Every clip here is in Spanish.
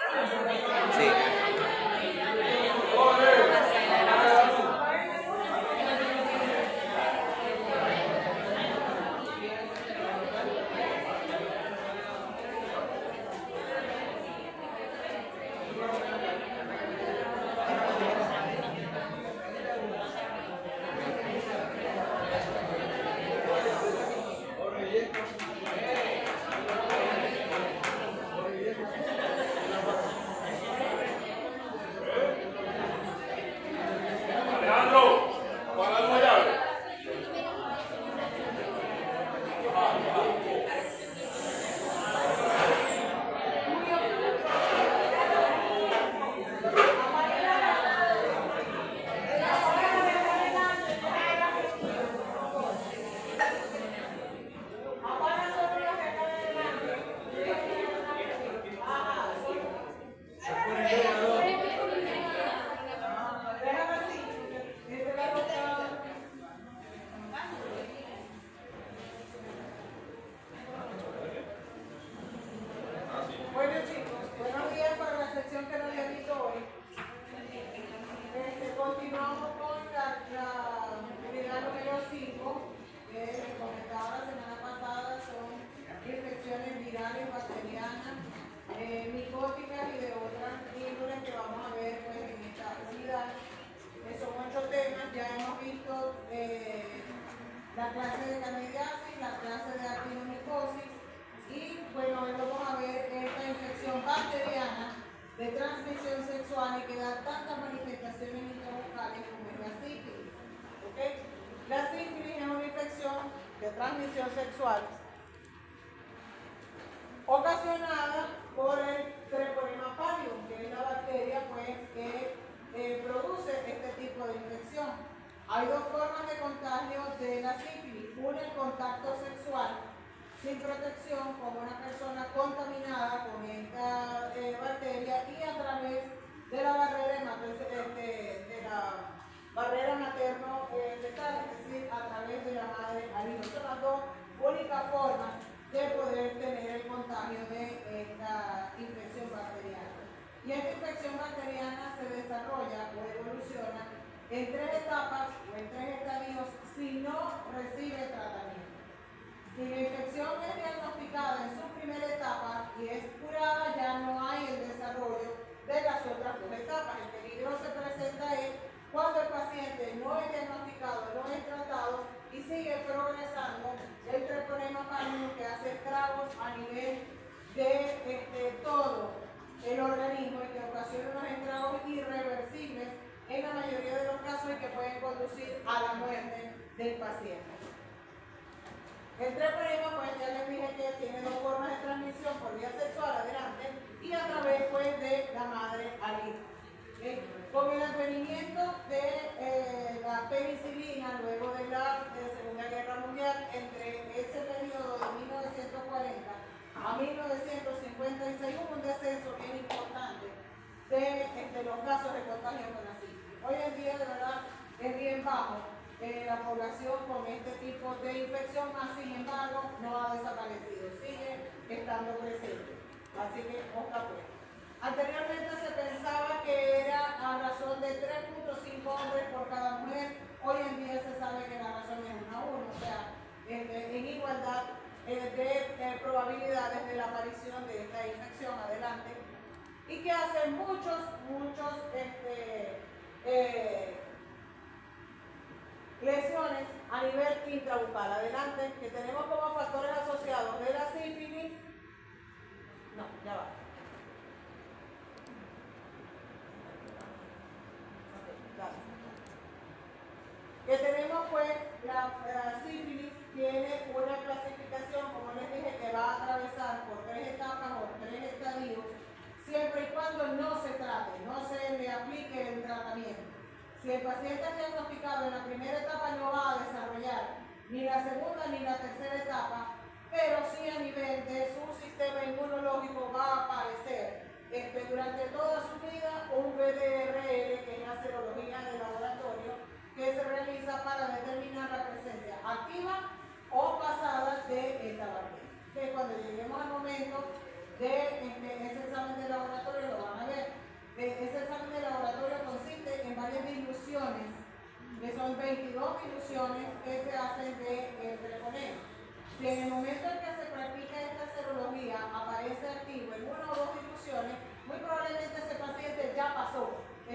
Sí. Bueno chicos, buenos días para la sección que nos había visto hoy. Continuamos con la unidad número 5, que les comentaba la semana pasada, son infecciones virales, bacterianas, micóticas y de otras índoles que vamos a ver pues, en esta unidad. Son 8 temas, ya hemos visto la clase de candidiasis, la clase de actinomicosis. Y bueno, hoy vamos a ver esta infección bacteriana de transmisión sexual y que da tantas manifestaciones intrabucales como es la sífilis. ¿Okay? La sífilis es una infección de transmisión sexual ocasionada por el Treponema pallidum, que es la bacteria pues, que produce este tipo de infección. Hay dos formas de contagio de la sífilis. Una, el contacto sexual sin protección con una persona contaminada con esta bacteria y a través de la barrera materno-fetal, es decir, a través de la madre al hijo. Son las dos únicas formas de poder tener el contagio de esta infección bacteriana. Y esta infección bacteriana se desarrolla o evoluciona en 3 etapas o en 3 estadios si no recibe tratamiento. Si la infección es diagnosticada en su primera etapa y es curada, ya no hay el desarrollo de las otras 2 etapas. El peligro se presenta es cuando el paciente no es diagnosticado, no es tratado y sigue progresando el Treponema pallidum, que hace estragos a nivel de todo el organismo y que ocasiona unos estragos irreversibles en la mayoría de los casos y que pueden conducir a la muerte del paciente. El treponema, pues ya les dije que tiene 2 formas de transmisión, por vía sexual adelante y a través pues, de la madre al hijo. ¿Okay? Con el advenimiento de la penicilina luego de la Segunda Guerra Mundial, entre ese periodo de 1940 a 1956 hubo un descenso bien importante de los casos de contagio con la sífilis. Hoy en día de verdad es bien bajo la población con este tipo de infección, más sin embargo no ha desaparecido, sigue estando presente. Así que otra pues. Anteriormente se pensaba que era a razón de 3.5 hombres por cada mujer, hoy en día se sabe que la razón es 1 a 1, o sea, en igualdad de probabilidades de la aparición de esta infección adelante, y que hace muchos lesiones a nivel intrabucal. Adelante, que tenemos como factores asociados de la sífilis. No, ya va. Que tenemos pues la sífilis tiene una clasificación, como les dije, que va a atravesar por 3 etapas o 3 estadios, siempre y cuando no se trate, no se le aplique el tratamiento. Si el paciente es diagnosticado en la primera etapa, no va a desarrollar ni la segunda ni la tercera etapa, pero sí a nivel de su sistema inmunológico va a aparecer durante toda su vida un VDRL, que es la serología de laboratorio, que se realiza para determinar la presencia activa o pasada de esta bacteria. Que cuando lleguemos al momento de ese examen de laboratorio lo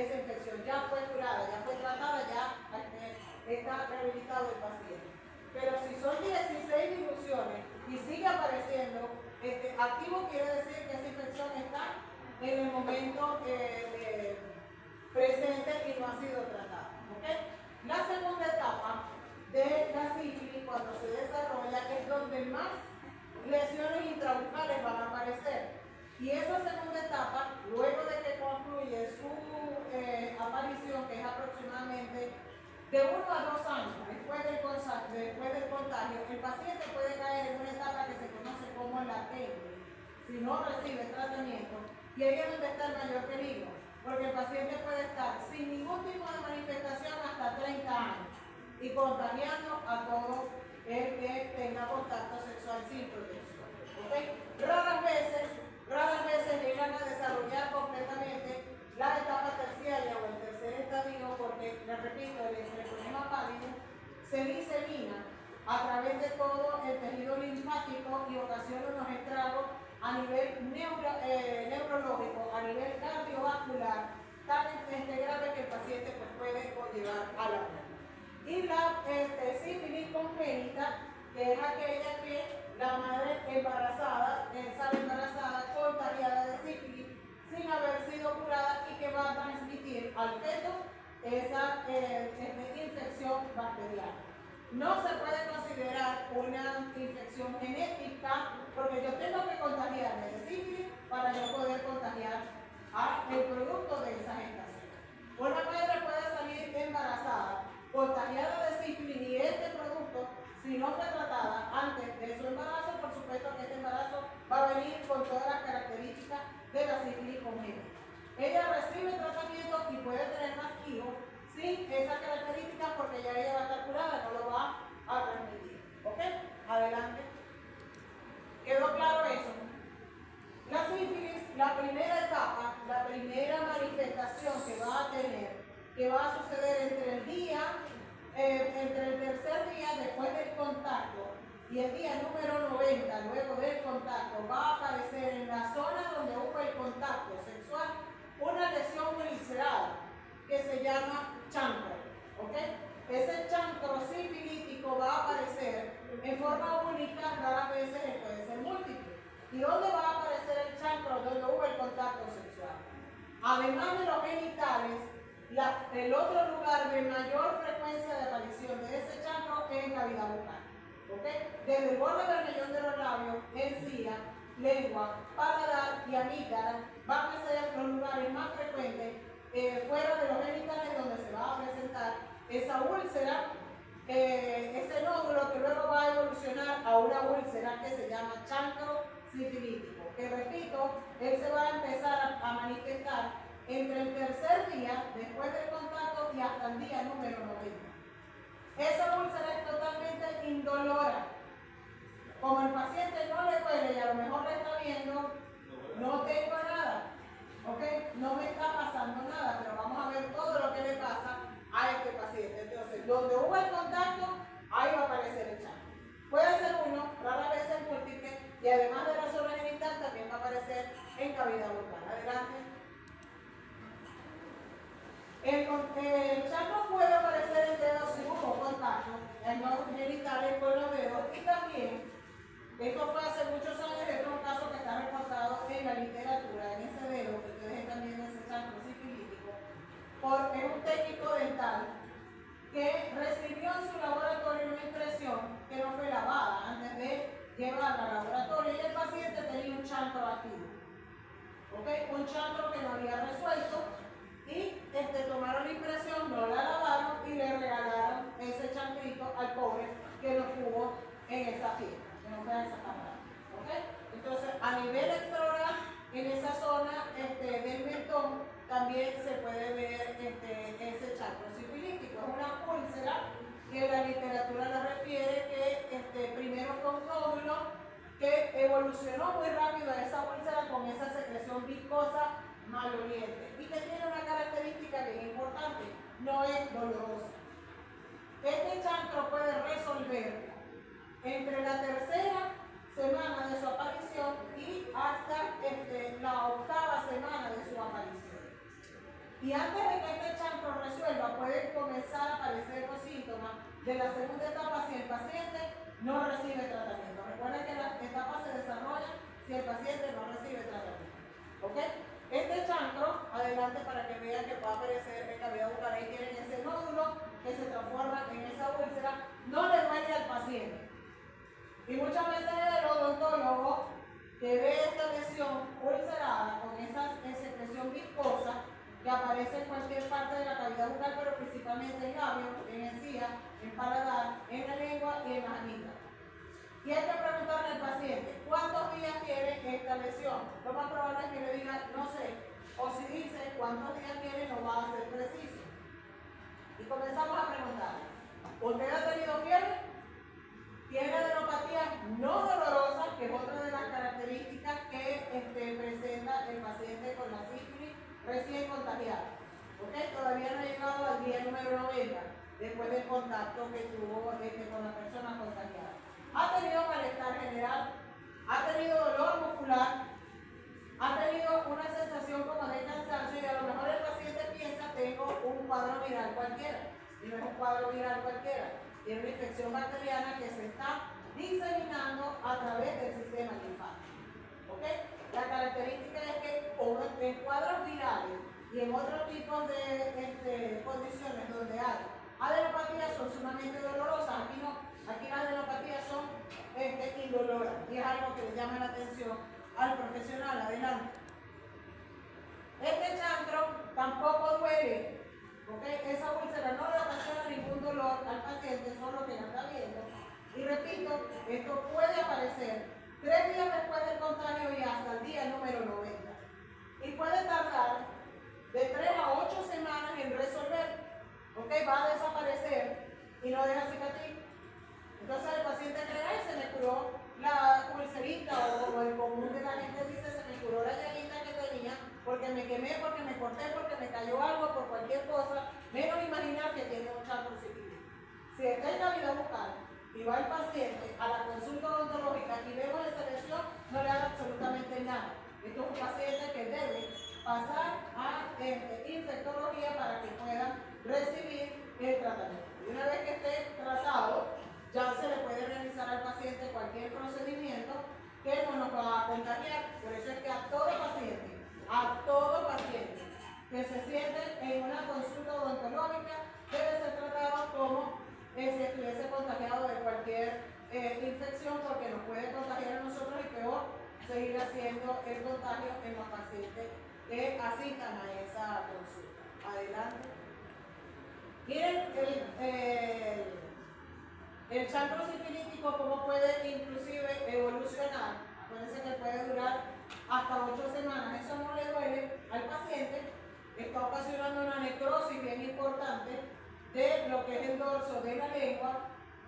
esa infección. Ya fue curada, ya fue tratada, ya está rehabilitado el paciente. Pero si son 16 diluciones y sigue apareciendo, activo quiere decir que esa infección está en el momento presente y no ha sido tratada. ¿Okay? La segunda etapa de la sífilis, cuando se desarrolla, es donde más lesiones intrabucales van a aparecer. Y esa segunda etapa, luego de que concluye su aparición, que es aproximadamente de 1 a 2 años después del contagio, el paciente puede caer en una etapa que se conoce como latente, si no recibe tratamiento, y ahí es donde está el mayor peligro, porque el paciente puede estar sin ningún tipo de manifestación hasta 30 años y contagiando a todo el que tenga contacto sexual sin protección. ¿Okay? Raras veces llegan a desarrollar completamente la etapa terciaria o el tercer estadio, porque, les repito, el estreponema pálido se disemina a través de todo el tejido linfático y ocasiona unos estragos a nivel neurológico, a nivel cardiovascular, tan grave que el paciente pues, puede conllevar a la muerte. Y la sífilis congénita, que es aquella que la madre embarazada sale embarazada contagiada de sífilis sin haber sido curada y que va a transmitir al feto esa infección bacteriana. No se puede considerar una infección genética porque yo tengo que contagiarme de sífilis para yo poder contagiar el producto de esa gestación. Una madre puede salir embarazada, contagiada de sífilis y este producto, si no fue tratada antes de su embarazo, por supuesto que este embarazo va a venir con todas las características de la sífilis congénita. Ella recibe tratamiento y puede tener más hijos sin esas características porque ya ella va a estar curada, no lo va a transmitir. ¿Ok? Adelante. ¿Quedó claro eso? La sífilis, la primera etapa, la primera manifestación que va a tener, que va a suceder entre el tercer día después del contacto y el día número 90 luego del contacto, va a aparecer en la zona donde hubo el contacto sexual una lesión ulcerada que se llama chancro. ¿Okay? Ese chancro sifilítico va a aparecer en forma única, raras veces puede ser múltiple. ¿Y dónde va a aparecer el chancro? Donde hubo el contacto sexual. Además de los genitales, el otro lugar de mayor frecuencia de aparición de ese chancro es en cavidad bucal. ¿Okay? Desde el borde vermellón de los labios, encía, lengua, paladar y amígdala van a ser los lugares más frecuentes fuera de los genitales donde se va a presentar esa úlcera, ese nódulo que luego va a evolucionar a una úlcera que se llama chancro sifilítico, que repito, él se va a empezar a manifestar entre el tercer día después del contacto y hasta el día número 90. Esa úlcera es totalmente indolora. Como el paciente no le duele y a lo mejor le está viendo, no tengo nada, ¿ok? No me está pasando nada, pero vamos a ver todo lo que le pasa a este paciente. Entonces, donde hubo el contacto, ahí va a aparecer el chancro. Puede ser uno, rara vez es múltiple, y además de la zona genital también va a aparecer en cavidad bucal. Adelante. El chancro puede aparecer en dedos si hubo contacto, en los genitales con los dedos, y también, esto fue hace muchos años, y es un caso que está reportado en la literatura, en ese dedo, que ustedes están viendo ese chancro sifilítico, porque es un técnico dental que recibió en su laboratorio una impresión que no fue lavada antes de llevarla al laboratorio y el paciente tenía un chancro activo. ¿Okay? Un chancro que no había resuelto y tomaron la impresión, no la lavaron y le regalaron ese chancrito al pobre que lo tuvo en esa fiesta, que no fue a esa cámara. ¿Okay? Entonces, a nivel extraoral, en esa zona del mentón también se puede ver ese chancro sifilítico. Es una úlcera que la literatura la refiere que primero fue un nódulo que evolucionó muy rápido a esa úlcera con esa secreción viscosa maloliente y que tiene una característica bien importante, no es dolorosa. Este chancro puede resolver entre la tercera semana de su aparición y hasta la octava semana de su aparición. Y antes de que este chancro resuelva, pueden comenzar a aparecer los síntomas de la segunda etapa si el paciente no recibe tratamiento. Recuerden que las etapas se desarrollan si el paciente no recibe tratamiento. ¿Ok? Este chancro, adelante para que vean que puede aparecer en cavidad bucal, ahí tienen ese nódulo que se transforma en esa úlcera, no le duele al paciente. Y muchas veces el odontólogo que ve esta lesión ulcerada con esa secreción viscosa que aparece en cualquier parte de la cavidad bucal, pero principalmente en labios, en encía, en paladar, en la lengua y en las anitas. Y hay que preguntarle al paciente, ¿cuántos días tiene esta lesión? Lo más probable es que le diga, no sé, o si dice cuántos días tiene, no va a ser preciso. Y comenzamos a preguntarle, ¿usted ha tenido fiebre? ¿Tiene adenopatía no dolorosa, que es otra de las características que presenta el paciente con la sífilis recién contagiado? ¿Ok? Todavía no ha llegado al día número 90 después del contacto que tuvo con la persona contagiada. ¿Ha tenido malestar general? ¿Ha tenido dolor muscular? ¿Ha tenido una sensación como de cansancio? Y a lo mejor el paciente piensa, tengo un cuadro viral cualquiera. Y no es un cuadro viral cualquiera. Tiene una infección bacteriana que se está diseminando a través del sistema linfático. ¿Ok? La característica es que en cuadros virales y en otros tipos de condiciones donde hay adenopatías son sumamente dolorosas. Aquí las adenopatías son indoloras y es algo que le llama la atención al profesional. Adelante. Este chancro tampoco duele. ¿Okay? Esa úlcera no le ocasiona ningún dolor al paciente, solo que la está viendo. Y repito, esto puede aparecer 3 días después del contagio y hasta el día número 90. Y puede tardar de 3 a 8 semanas en resolver. ¿Okay? Va a desaparecer y no deja cicatriz. Entonces el paciente cree, ay, se me curó la ulcerita, o como el común de la gente dice, se me curó la llaguita que tenía, porque me quemé, porque me corté, porque me cayó algo, por cualquier cosa, menos imaginar que tiene un chancro sífilis. Si está en cavidad bucal y va el paciente a la consulta odontológica y vemos esa lesión, no le haga absolutamente nada. Esto es un paciente que debe pasar a infectología para que pueda recibir el tratamiento. Y una vez que esté tratado, ya se le puede realizar al paciente cualquier procedimiento que no nos va a contagiar. Por eso es que a todo paciente que se siente en una consulta odontológica debe ser tratado como si estuviese contagiado de cualquier infección, porque nos puede contagiar a nosotros y peor, seguir haciendo el contagio en los pacientes que asistan a esa consulta. Adelante. Miren el chancro sifilítico, cómo puede inclusive evolucionar. Acuérdense que puede durar hasta 8 semanas. Eso no le duele al paciente. Está ocasionando una necrosis bien importante de lo que es el dorso de la lengua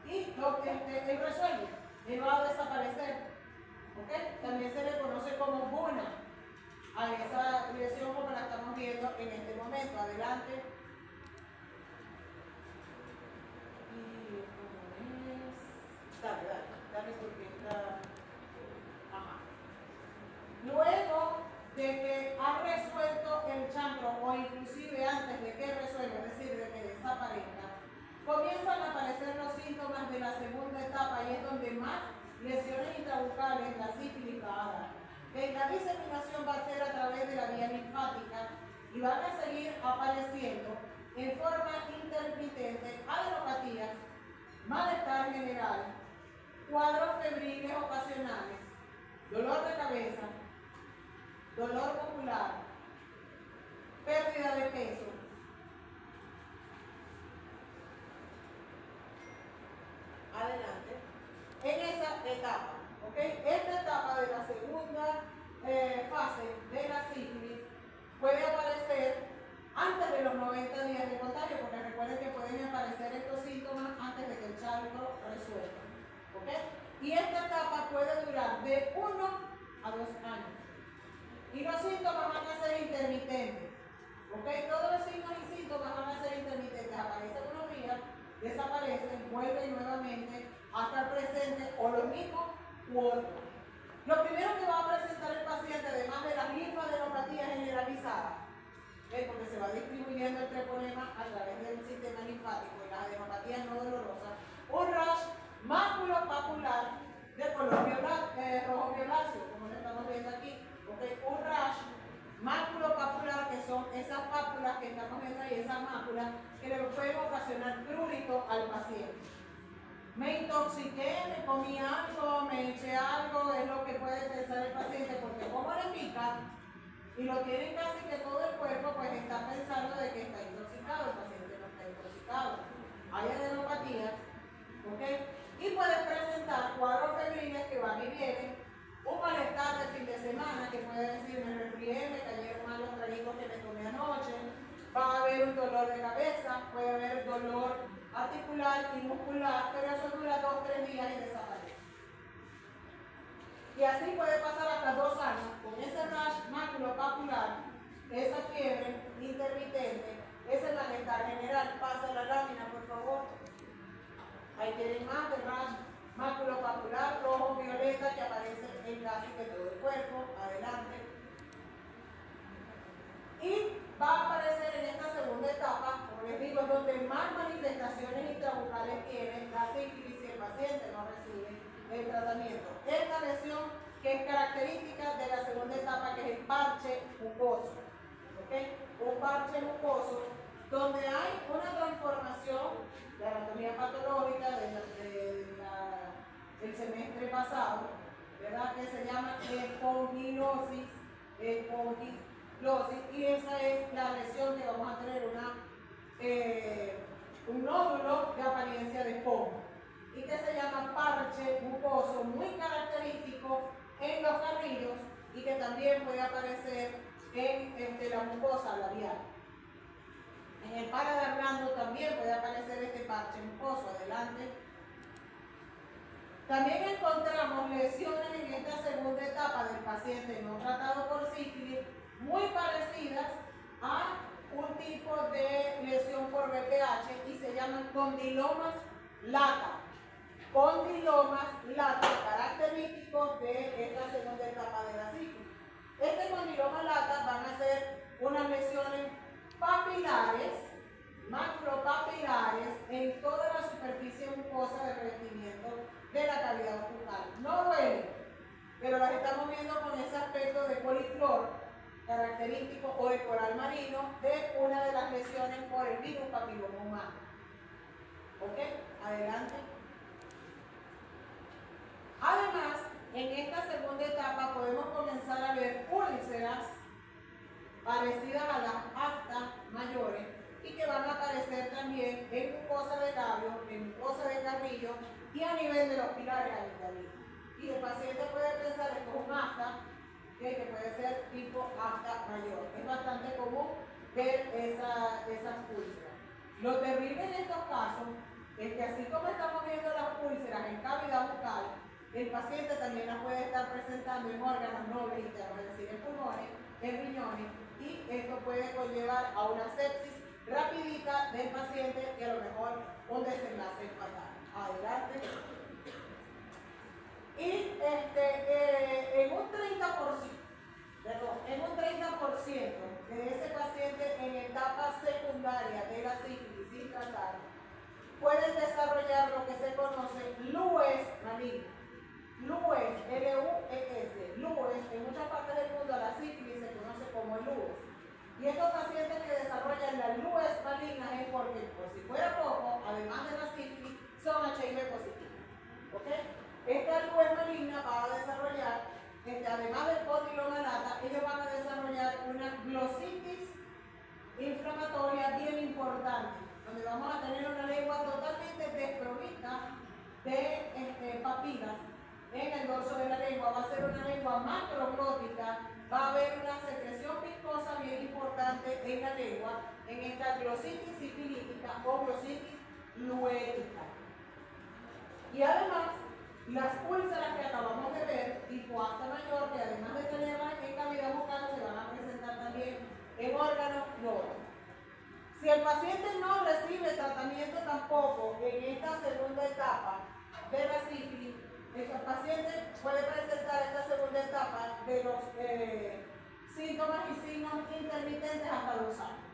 y lo que él resuelve. Él va a desaparecer. ¿Okay? También se le conoce como buna a esa lesión como la estamos viendo en este momento. Adelante. Dale porque está. Ajá. Luego de que ha resuelto el chancro, o inclusive antes de que resuelva, es decir, de que desaparezca, comienzan a aparecer los síntomas de la segunda etapa y es donde más lesiones intrabucales, la sífilis va a dar. La diseminación va a ser a través de la vía linfática y van a seguir apareciendo en forma intermitente adenopatías, malestar general, cuadros febriles ocasionales, dolor de cabeza, dolor muscular, pérdida de peso. Adelante. En esa etapa, ¿ok? Esta etapa de la segunda fase de la sífilis puede aparecer antes de los 90 días de contagio, porque recuerden que pueden aparecer estos síntomas antes de que el chancro resuelva. ¿Ok? Y esta etapa puede durar de 1 a 2 años. Y los síntomas van a ser intermitentes. ¿Ok? Todos los signos y síntomas van a ser intermitentes. Aparecen unos días, desaparecen, vuelven nuevamente a estar presentes o lo mismo u otro. Lo primero que va a presentar el paciente, además de las linfadenopatía generalizada, porque se va a distinguir ocasionar prurito al paciente. Me intoxiqué, me comí algo, me eché algo, es lo que puede pensar el paciente, porque como le pica y lo tiene casi que todo el cuerpo, pues está pensando de que está intoxicado, el paciente no está intoxicado. Hay adenopatía, ¿ok? Y puede presentar cuadros febriles que van y vienen, un malestar de fin de semana que puede decir me resfrié, me cayeron mal los traguitos que me tomé anoche, va a haber un dolor de cabeza, puede haber dolor articular y muscular, pero eso dura 2 o 3 días y desaparece. Y así puede pasar hasta 2 años con ese rash maculopapular, esa fiebre intermitente, ese malestar general. Pasa la lámina, por favor. Ahí tienen más de rash maculopapular rojo violeta que aparece en casi que todo el cuerpo. Adelante. Y va a aparecer en esta segunda etapa, como les digo, donde más manifestaciones intrabucales tiene la sífilis si el paciente no recibe el tratamiento. Esta lesión que es característica de la segunda etapa, que es el parche mucoso. ¿Okay? Un parche mucoso donde hay una transformación de anatomía patológica del semestre pasado, ¿verdad? Que se llama espongilosis, y esa es la lesión que vamos a tener un nódulo de apariencia de esponja y que se llama parche mucoso, muy característico en los carrillos y que también puede aparecer en la mucosa labial. En el paladar blando también puede aparecer este parche mucoso. Adelante. También encontramos lesiones en esta segunda etapa del paciente no tratado por sífilis muy parecidas a un tipo de lesión por BPH y se llaman condilomas lata. Condilomas lata, característicos de esta segunda etapa de la sífilis. Este condiloma lata van a ser unas lesiones papilares, macropapilares en toda la superficie mucosa de revestimiento de la cavidad bucal. No duele, pero las estamos viendo con ese aspecto de coliflor característico o de coral marino de una de las lesiones por el virus papiloma humano. ¿Ok? Adelante. Además, en esta segunda etapa podemos comenzar a ver úlceras parecidas a las aftas mayores y que van a aparecer también en mucosa de labio, en mucosa de carrillo y a nivel de los pilares amigdalinos. Y el paciente puede pensar que es un afta, que puede ser tipo afta mayor. Es bastante común ver esas úlceras. Lo terrible en estos casos es que así como estamos viendo las úlceras en cavidad bucal, el paciente también las puede estar presentando en órganos nobles internos, es decir, en pulmones, en riñones, y esto puede conllevar a una sepsis rapidita del paciente y a lo mejor un desenlace fatal. Adelante. Y en un 30% de ese paciente en etapa secundaria de la sífilis sin tratar, pueden desarrollar lo que se conoce LUES maligno. LUES, L-U-E-S, LUES, en muchas partes del mundo la sífilis se conoce como LUES. Y estos pacientes que desarrollan la LUES maligna es porque, por si fuera poco, además de la sífilis, son HIV positivos. ¿Ok? Esta LUES maligna va a desarrollar, además del condiloma lata, ellos van a desarrollar una glositis inflamatoria bien importante, donde vamos a tener una lengua totalmente desprovista de papilas en el dorso de la lengua. Va a ser una lengua macroglótica, va a haber una secreción viscosa bien importante en la lengua, en esta glositis sifilítica o glositis luética. Y además, las úlceras que acabamos de ver, tipo afta mayor, que además de tenerlas en cavidad bucal, se van a presentar también en órganos nobles. Si el paciente no recibe tratamiento tampoco en esta segunda etapa de la sífilis, el paciente puede presentar esta segunda etapa de los síntomas y signos intermitentes hasta 2 años.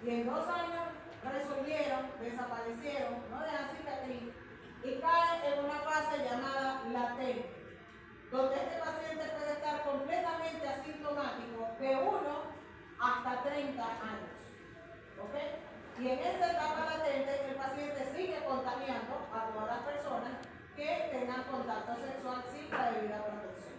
Y en 2 años resolvieron, desaparecieron, no dejan cicatriz y caen en una fase llamada latente, donde este paciente puede estar completamente asintomático de 1 hasta 30 años. ¿Ok? Y en esa etapa latente el paciente sigue contagiando a todas las personas que tengan contacto sexual sin la debida protección.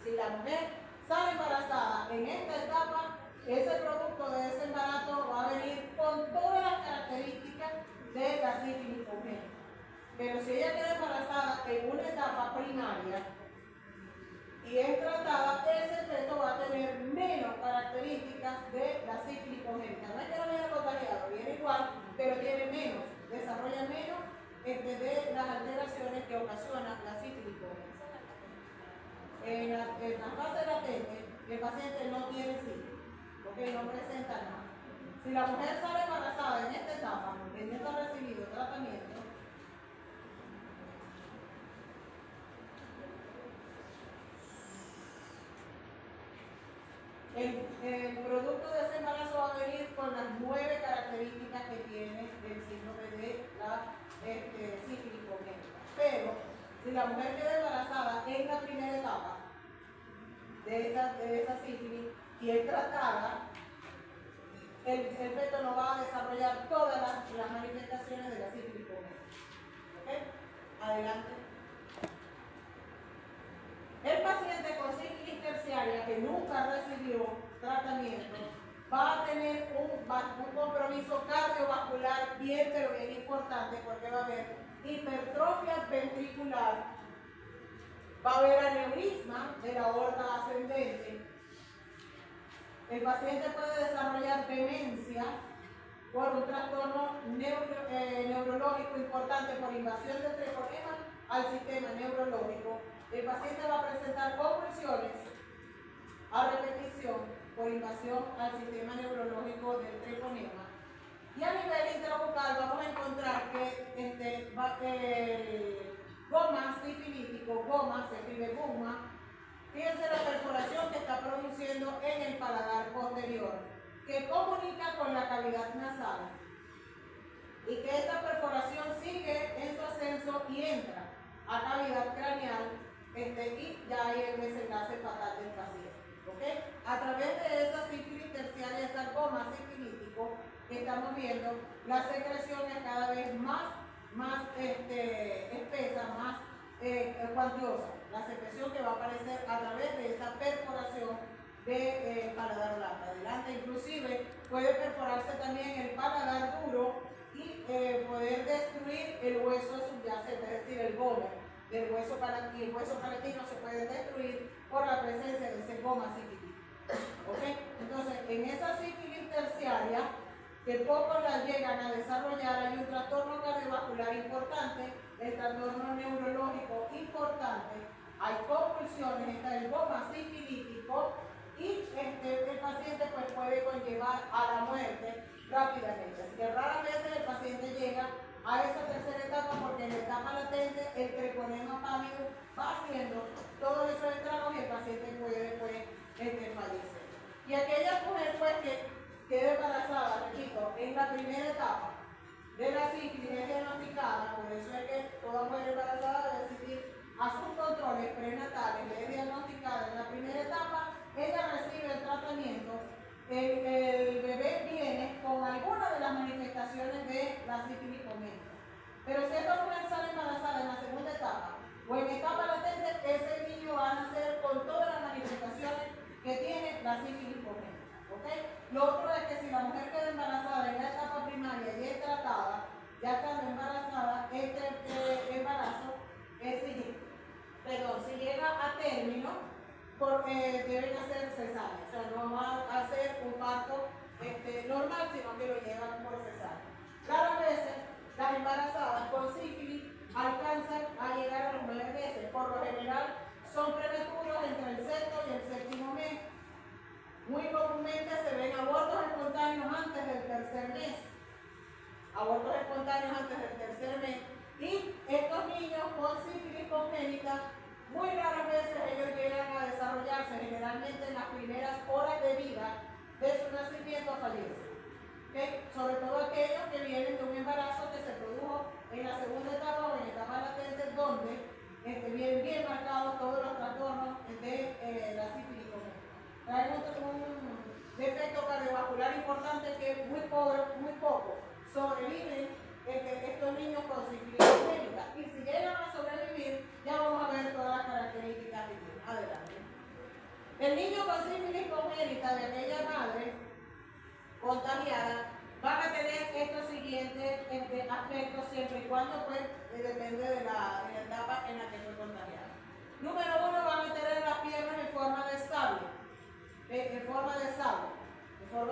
Si la mujer sale embarazada en esta etapa, ese producto de ese embarazo va a venir con todas las características de la sífilis congénita. Pero si ella queda embarazada en una etapa primaria y es tratada, ese feto va a tener menos características de la sífilis congénita. No es que no viene contagiado, viene igual, pero tiene menos, desarrolla menos de las alteraciones que ocasionan la sífilis congénita. En la fase latente, el paciente no tiene sífilis, porque no presenta nada. Si la mujer sale embarazada en esta etapa, teniendo recibido tratamiento, el producto de ese embarazo va a venir con las 9 características que tiene el síndrome de la sífilis congénita. Pero si la mujer queda embarazada en la primera etapa de esa sífilis y es tratada, el feto no va a desarrollar todas las manifestaciones de la sífilis congénita. ¿Ok? Adelante. El paciente con sífilis terciaria que nunca recibió tratamiento va a tener un compromiso cardiovascular bien, pero bien importante, porque va a haber hipertrofia ventricular, va a haber aneurisma de la aorta ascendente. El paciente puede desarrollar demencia por un trastorno neurológico importante por invasión del treponema al sistema neurológico. El paciente va a presentar convulsiones a repetición por invasión al sistema neurológico del treponema. Y a nivel intrabucal vamos a encontrar que el goma sifilítico, goma, se escribe goma, fíjense la perforación que está produciendo en el paladar posterior, que comunica con la cavidad nasal, y que esta perforación sigue en su ascenso y entra a cavidad craneal, y ya hay el desenlace fatal del paciente. ¿Okay? A través de esa sífilis terciaria, esa goma sifilítico que estamos viendo, la secreción es cada vez más espesa, más cuantiosa. La secreción que va a aparecer a través de esa perforación de paladar blando. Adelante, inclusive puede perforarse también el paladar duro y poder destruir el hueso subyacente, es decir, el bóveda del hueso palatino. El hueso palatino se puede destruir por la presencia de ese goma sífilis. ¿Okay? Entonces, en esa sífilis terciaria, que pocos la llegan a desarrollar, hay un trastorno cardiovascular importante, el trastorno neurológico importante, hay convulsiones, está el goma sifilítico y el paciente pues, puede conllevar a la muerte rápidamente. Así que raras veces el paciente llega a esa tercera etapa porque en la etapa latente el treponema pálido va haciendo todos esos estragos y el paciente puede después fallecer. Y aquella mujer pues que quede embarazada, repito, en la primera etapa de la sífilis es diagnosticada, por eso es que toda mujer embarazada debe asistir a sus controles prenatales, es diagnosticada en la primera etapa, ella recibe el tratamiento, el bebé viene con alguna de las manifestaciones de la sífilis congénita. Pero si esta mujer sale embarazada en la segunda etapa o en etapa latente, ese niño va a nacer con todas las manifestaciones que tiene la sífilis congénita. ¿Okay? Lo otro es que si la mujer queda embarazada en la etapa primaria y es tratada, ya estando embarazada, este embarazo es siguiente. Perdón, si llega a término, deben hacer cesárea, o sea, no va a hacer un parto normal, sino que lo llevan por cesárea. Raras veces las embarazadas con sífilis alcanzan a llegar a los 9 meses, por lo general son prematuros entre el sexto y el séptimo mes. Muy comúnmente se ven abortos espontáneos antes del tercer mes. Abortos espontáneos antes del tercer mes. Y estos niños con sífilis congénita, muy raras veces ellos llegan a desarrollarse, generalmente en las primeras horas de vida de su nacimiento fallecen. ¿Okay? Sobre todo aquellos que vienen de un embarazo que se produjo en la segunda etapa o en etapa latente, donde vienen bien marcados todos los trastornos de la sífilis congénita. Traen un defecto cardiovascular importante que muy poco sobreviven estos niños con sífilis congénita. Y si llegan a sobrevivir, ya vamos a ver todas las características que tienen. Adelante. El niño con sífilis congénita de aquella madre contagiada van a tener estos siguientes aspectos siempre y cuando pues depende de la etapa en la que fue contagiada. Número 1, van a tener las piernas en forma de sable, en forma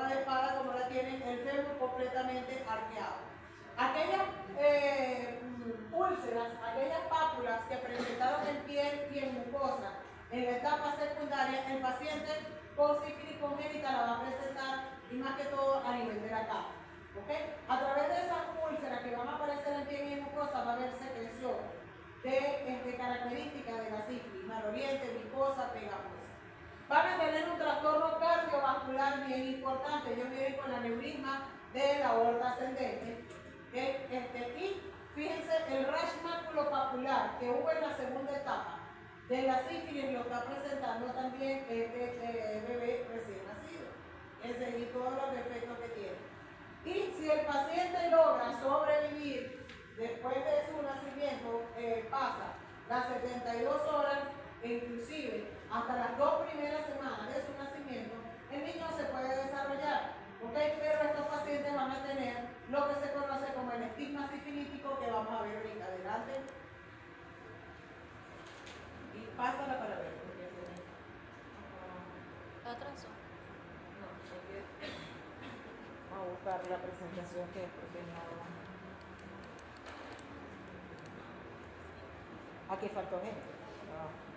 de espada como la tienen, el fémur completamente arqueado. Aquellas úlceras, aquellas pápulas que presentaron en piel y en mucosa en la etapa secundaria, el paciente con sífilis congénita la va a presentar y más que todo a nivel de la cara. ¿Okay? A través de esas úlceras que van a aparecer en piel y en mucosa va a haber secreción de características de la sífilis, maloliente, viscosa, pegajosa. Van a tener un trastorno cardiovascular bien importante. Ellos vienen con aneurisma de la aorta ascendente. Y fíjense el rash maculopapular que hubo en la segunda etapa de la sífilis lo está presentando también este bebé recién nacido. Ese y todos los defectos que tiene. Y si el paciente logra sobrevivir después de su nacimiento, pasa las 72 horas e inclusive hasta las 2 primeras semanas de su nacimiento, el niño se puede desarrollar. ¿Okay? Pero estos pacientes van a tener lo que se conoce como el estigma sifilítico que vamos a ver ahorita. Adelante. Y pásala para ver. ¿Atraso? No, porque vamos a buscar la presentación que es porque no. Aquí faltó gente. No.